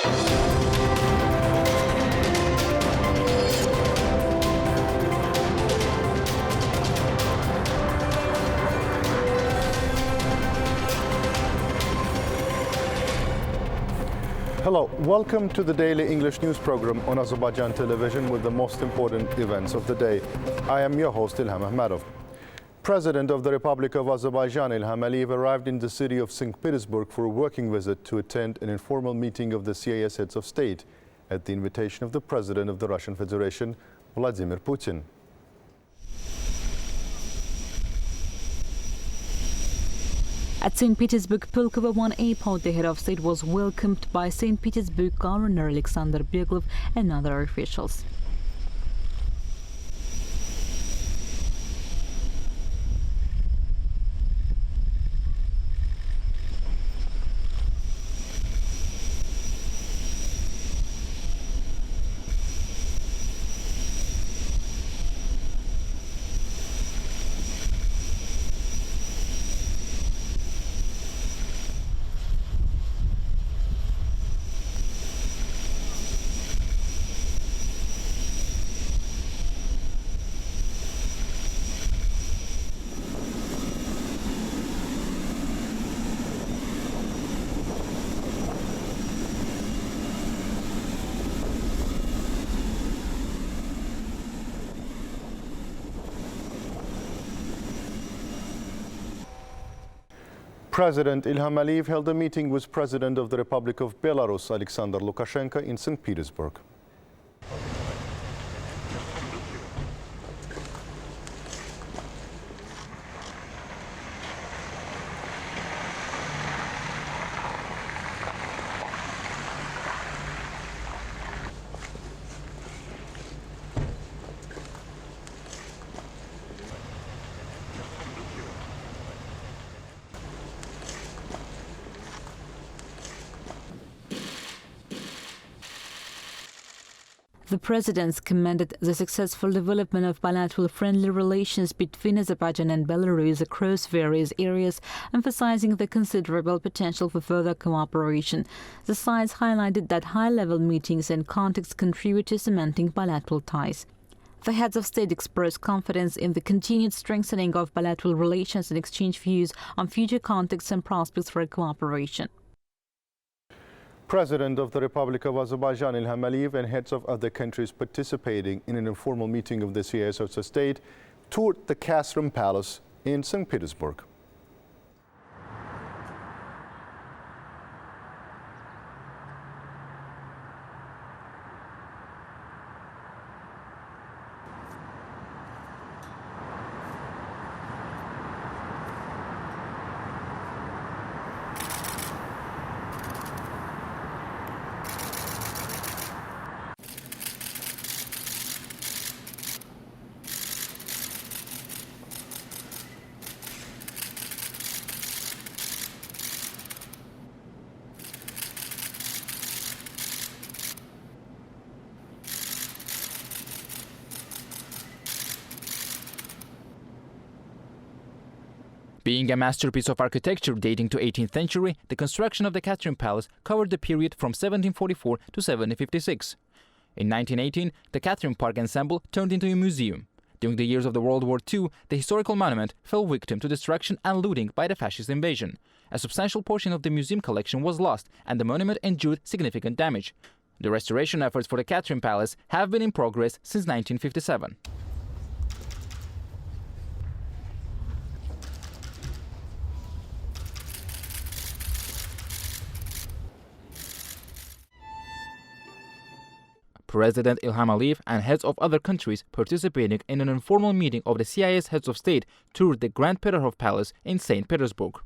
Hello, welcome to the daily English news program on Azərbaycan Television with the most important events of the day. I am your host, İlham Məmmədov. President of the Republic of Azerbaijan, İlham arrived in the city of St. Petersburg for a working visit to attend an informal meeting of the CIS heads of state at the invitation of the President of the Russian Federation, Vladimir Putin. At St. Petersburg Pulkovo 1 airport, the head of state was welcomed by St. Petersburg Governor Alexander Beglov and other officials. President Ilham Aliyev held a meeting with President of the Republic of Belarus, Alexander Lukashenko, in St. Petersburg. The presidents commended the successful development of bilateral friendly relations between Azerbaijan and Belarus across various areas, emphasizing the considerable potential for further cooperation. The sides highlighted that high-level meetings and contacts contribute to cementing bilateral ties. The heads of state expressed confidence in the continued strengthening of bilateral relations and exchanged views on future contacts and prospects for cooperation. President of the Republic of Azerbaijan, Ilham Aliyev, and heads of other countries participating in an informal meeting of the CIS heads of state toured the Kasrim Palace in St. Petersburg. Being a masterpiece of architecture dating to 18th century, the construction of the Kasrim Palace covered the period from 1744 to 1756. In 1918, the Kasrim Park Ensemble turned into a museum. During the years of the World War II, the historical monument fell victim to destruction and looting by the fascist invasion. A substantial portion of the museum collection was lost, and the monument endured significant damage. The restoration efforts for the Kasrim Palace have been in progress since 1957. President Ilham Aliyev and heads of other countries participating in an informal meeting of the CIS heads of state toured the Grand Peterhof Palace in St. Petersburg.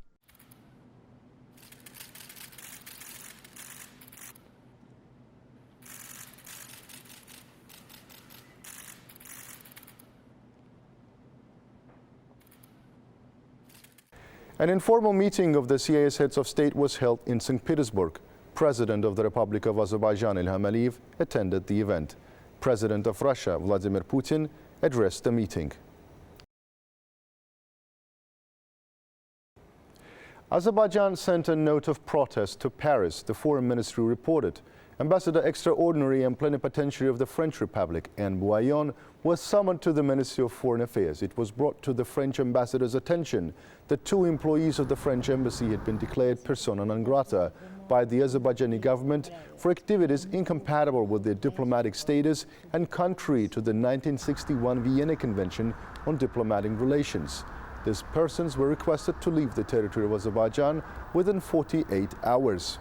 An informal meeting of the CIS heads of state was held in St. Petersburg. President of the Republic of Azerbaijan, Ilham Aliyev, attended the event. President of Russia, Vladimir Putin, addressed the meeting. Azerbaijan sent a note of protest to Paris, the Foreign Ministry reported. Ambassador Extraordinary and Plenipotentiary of the French Republic, Anne Bouillon, was summoned to the Ministry of Foreign Affairs. It was brought to the French ambassador's attention that 2 employees of the French embassy had been declared persona non grata by the Azerbaijani government for activities incompatible with their diplomatic status and contrary to the 1961 Vienna Convention on Diplomatic Relations. These persons were requested to leave the territory of Azerbaijan within 48 hours.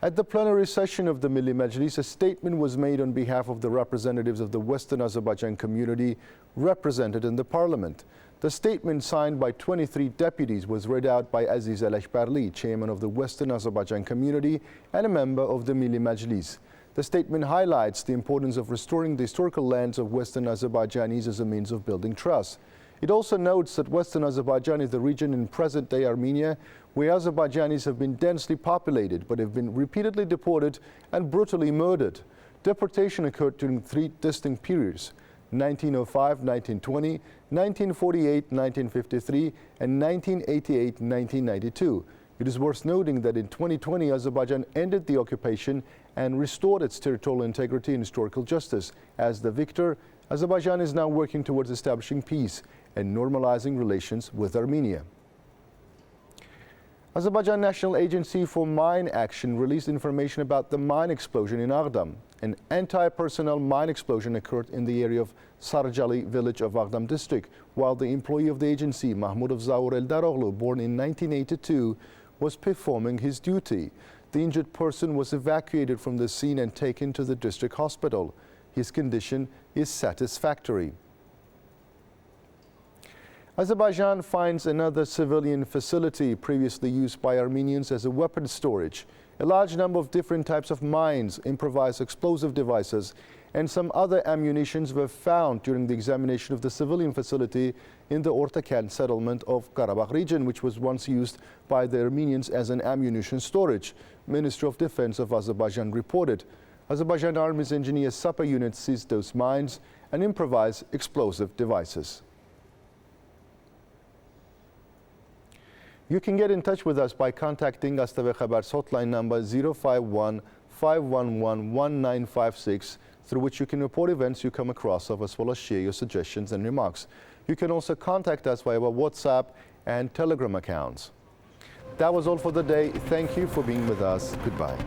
At the plenary session of the Milli Majlis, a statement was made on behalf of the representatives of the Western Azerbaijan community represented in the parliament. The statement, signed by 23 deputies, was read out by Aziz Alakbarli, chairman of the Western Azerbaijan community and a member of the Milli Majlis. The statement highlights the importance of restoring the historical lands of Western Azerbaijanis as a means of building trust. It also notes that Western Azerbaijan is the region in present-day Armenia where Azerbaijanis have been densely populated but have been repeatedly deported and brutally murdered. Deportation occurred during 3 distinct periods: 1905, 1920, 1948, 1953, and 1988, 1992. It is worth noting that in 2020, Azerbaijan ended the occupation and restored its territorial integrity and historical justice. As the victor, Azerbaijan is now working towards establishing peace and normalizing relations with Armenia. Azerbaijan National Agency for Mine Action released information about the mine explosion in Ağdam. An anti-personnel mine explosion occurred in the area of Sarjali village of Ağdam district, while the employee of the agency, Mahmudov Zaur Eldaroğlu, born in 1982, was performing his duty. The injured person was evacuated from the scene and taken to the district hospital. His condition is satisfactory. Azerbaijan finds another civilian facility previously used by Armenians as a weapons storage. A large number of different types of mines, improvised explosive devices, and some other ammunitions were found during the examination of the civilian facility in the Ortakan settlement of Karabakh region, which was once used by the Armenians as an ammunition storage. Ministry of Defense of Azerbaijan reported. Azerbaijan Army's engineer Sapa unit seized those mines and improvised explosive devices. You can get in touch with us by contacting AzTV Khabar's hotline number 051-511-1956, through which you can report events you come across of, as well as share your suggestions and remarks. You can also contact us via our WhatsApp and Telegram accounts. That was all for the day. Thank you for being with us. Goodbye.